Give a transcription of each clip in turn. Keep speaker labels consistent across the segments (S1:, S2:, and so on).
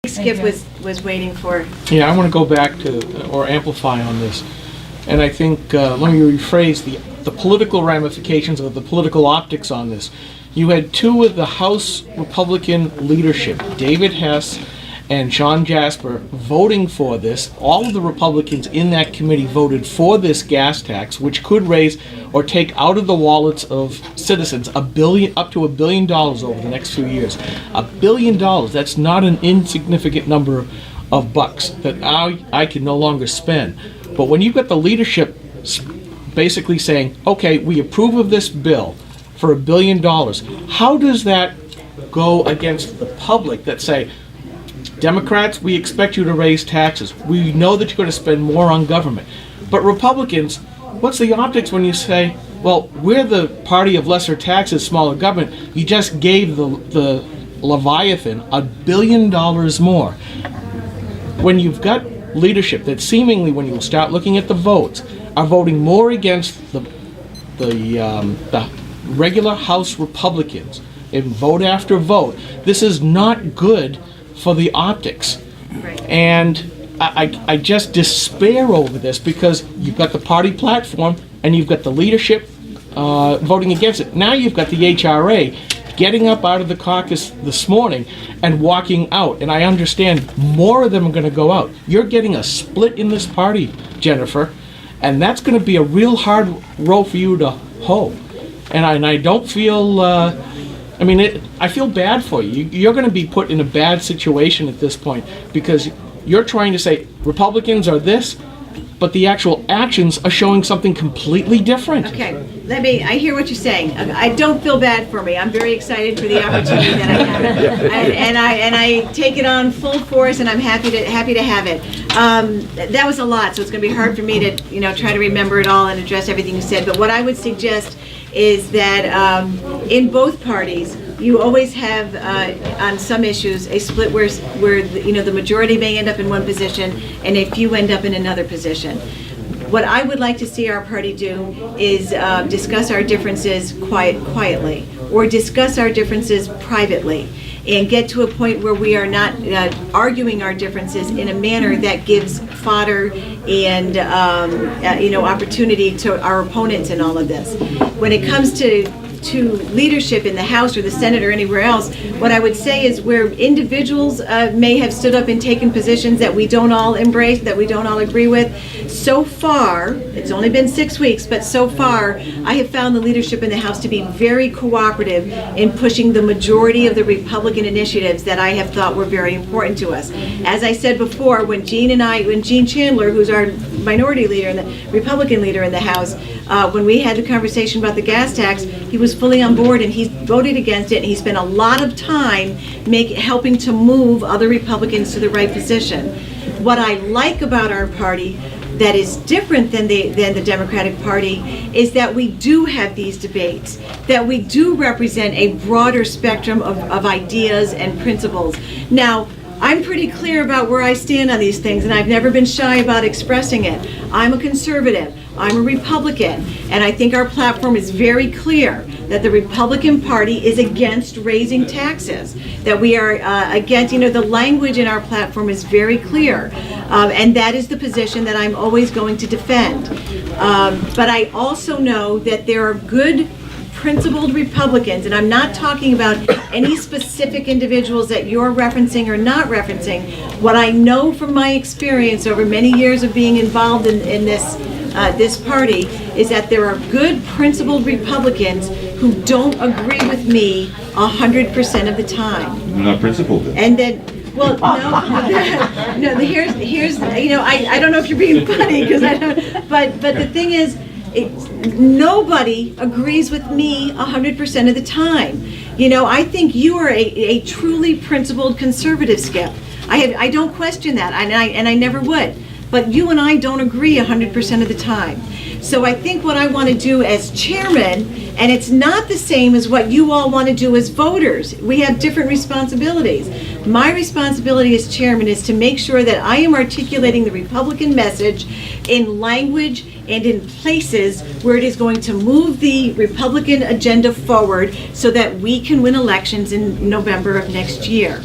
S1: Skip was waiting for.
S2: Yeah, I want to go back to, or amplify on this. And I think, let me rephrase the political ramifications of the political optics on this. You had two of the House Republican leadership, David Hess and Sean Jasper, voting for this. All of the Republicans in that committee voted for this gas tax, which could raise or take out of the wallets of citizens up to $1 billion over the next few years. $1 billion, that's not an insignificant number of bucks that I can no longer spend. But when you've got the leadership basically saying, okay, we approve of this bill for $1 billion, how does that go against the public that say, Democrats, we expect you to raise taxes. We know that you're going to spend more on government. But Republicans, what's the optics when you say, well, we're the party of lesser taxes, smaller government. You just gave the Leviathan $1 billion more. When you've got leadership that seemingly, when you start looking at the votes, are voting more against the regular House Republicans in vote after vote, this is not good for the optics.
S1: Right.
S2: And I just despair over this because you've got the party platform and you've got the leadership voting against it. Now you've got the HRA getting up out of the caucus this morning and walking out. And I understand more of them are going to go out. You're getting a split in this party, Jennifer, and that's going to be a real hard row for you to hoe. And I don't feel... I feel bad for you. You're going to be put in a bad situation at this point because you're trying to say Republicans are this, but the actual actions are showing something completely different.
S1: Okay, I hear what you're saying. I don't feel bad for me. I'm very excited for the opportunity that I have. And I take it on full force, and I'm happy to have it. That was a lot, so it's going to be hard for me to try to remember it all and address everything you said. But what I would suggest is that in both parties, you always have, on some issues, a split where the majority may end up in one position and a few end up in another position. What I would like to see our party do is discuss our differences quietly, or discuss our differences privately, and get to a point where we are not arguing our differences in a manner that gives fodder and opportunity to our opponents in all of this. When it comes to leadership in the House or the Senate or anywhere else, what I would say is where individuals may have stood up and taken positions that we don't all embrace, that we don't all agree with, so far, it's only been 6 weeks, but so far, I have found the leadership in the House to be very cooperative in pushing the majority of the Republican initiatives that I have thought were very important to us. As I said before, when Gene Chandler, who's our minority leader and the Republican leader in the House, when we had the conversation about the gas tax, he was fully on board and he voted against it, and he spent a lot of time helping to move other Republicans to the right position. What I like about our party that is different than the Democratic Party is that we do have these debates, that we do represent a broader spectrum of ideas and principles. Now, I'm pretty clear about where I stand on these things, and I've never been shy about expressing it. I'm a conservative. I'm a Republican, and I think our platform is very clear that the Republican Party is against raising taxes, that we are against, the language in our platform is very clear, and that is the position that I'm always going to defend. But I also know that there are good, principled Republicans, and I'm not talking about any specific individuals that you're referencing or not referencing. What I know from my experience over many years of being involved in this party is that there are good, principled Republicans who don't agree with me 100% of the time.
S3: They're not principled then.
S1: And then, well, no, here's I don't know if you're being funny because I don't, but the thing is, nobody agrees with me 100% of the time. I think you are a truly principled conservative, Skip. I don't question that, and I never would. But you and I don't agree 100% of the time. So I think what I want to do as chairman, and it's not the same as what you all want to do as voters. We have different responsibilities. My responsibility as chairman is to make sure that I am articulating the Republican message in language and in places where it is going to move the Republican agenda forward so that we can win elections in November of next year.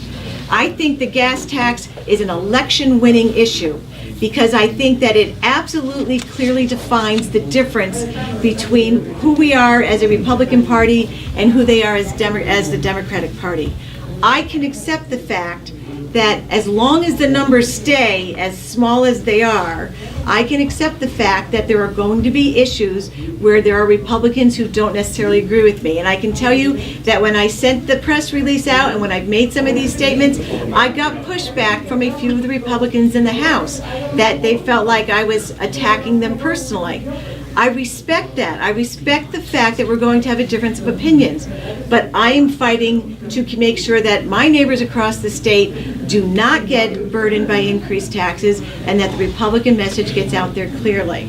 S1: I think the gas tax is an election-winning issue because I think that it absolutely clearly defines the difference between who we are as a Republican Party and who they are as the Democratic Party. I can accept the fact that as long as the numbers stay as small as they are, I can accept the fact that there are going to be issues where there are Republicans who don't necessarily agree with me. And I can tell you that when I sent the press release out and when I've made some of these statements, I got pushback from a few of the Republicans in the House that they felt like I was attacking them personally. I respect that. I respect the fact that we're going to have a difference of opinions. But I am fighting to make sure that my neighbors across the state do not get burdened by increased taxes and that the Republican message gets out there clearly.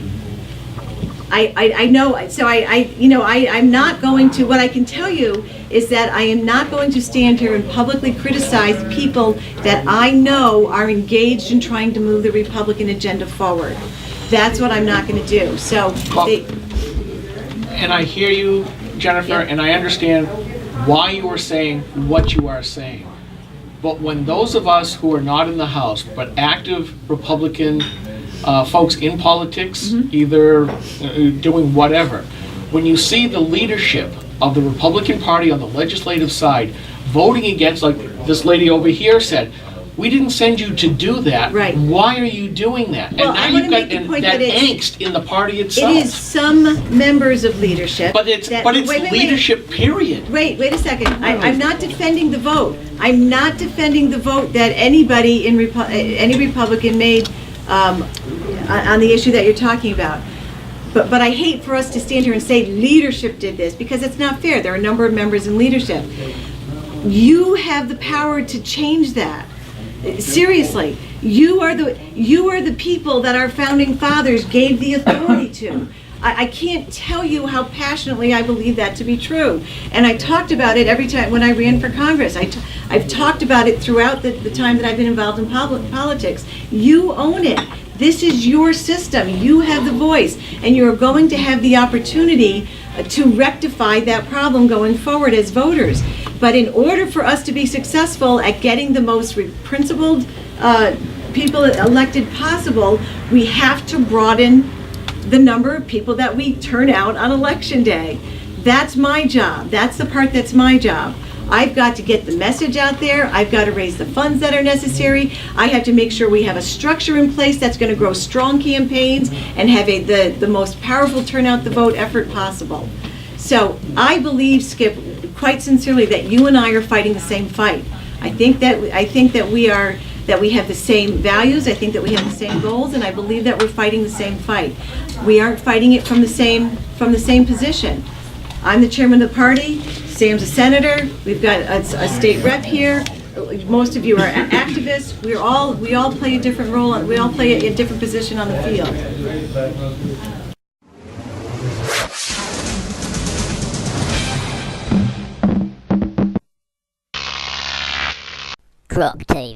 S1: I know, so I'm not going to, what I can tell you is that I am not going to stand here and publicly criticize people that I know are engaged in trying to move the Republican agenda forward. That's what I'm not going to do. So,
S2: and I hear you, Jennifer,
S1: Yeah.
S2: and I understand why you are saying what you are saying. But when those of us who are not in the House, but active Republican folks in politics, either doing whatever, when you see the leadership of the Republican Party on the legislative side voting against, like this lady over here said, we didn't send you to do that.
S1: Right.
S2: Why are you doing that?
S1: Well,
S2: and now
S1: I
S2: you've
S1: wanna
S2: got
S1: make the point
S2: that
S1: that it's-
S2: angst in the party itself.
S1: it is some members of leadership.
S2: But it's
S1: wait.
S2: leadership, period.
S1: Wait a second. I'm not defending the vote. I'm not defending the vote that anybody in any Republican made on the issue that you're talking about. But I hate for us to stand here and say leadership did this because it's not fair. There are a number of members in leadership. You have the power to change that. Seriously, you are the people that our founding fathers gave the authority to. I can't tell you how passionately I believe that to be true. And I talked about it every time when I ran for Congress. I've talked about it throughout the time that I've been involved in politics. You own it. This is your system. You have the voice, and you're going to have the opportunity to rectify that problem going forward as voters. But in order for us to be successful at getting the most principled people elected possible, we have to broaden the number of people that we turn out on election day. That's my job. That's the part that's my job. I've got to get the message out there. I've got to raise the funds that are necessary. I have to make sure we have a structure in place that's going to grow strong campaigns and have the most powerful turnout the vote effort possible. So I believe, Skip, quite sincerely, that you and I are fighting the same fight. I think that we have the same values. I think that we have the same goals, and I believe that we're fighting the same fight. We aren't fighting it from the same position. I'm the chairman of the party. Sam's a senator. We've got a state rep here. Most of you are activists. We all play a different role. We all play a different position on the field.
S3: Crop TV.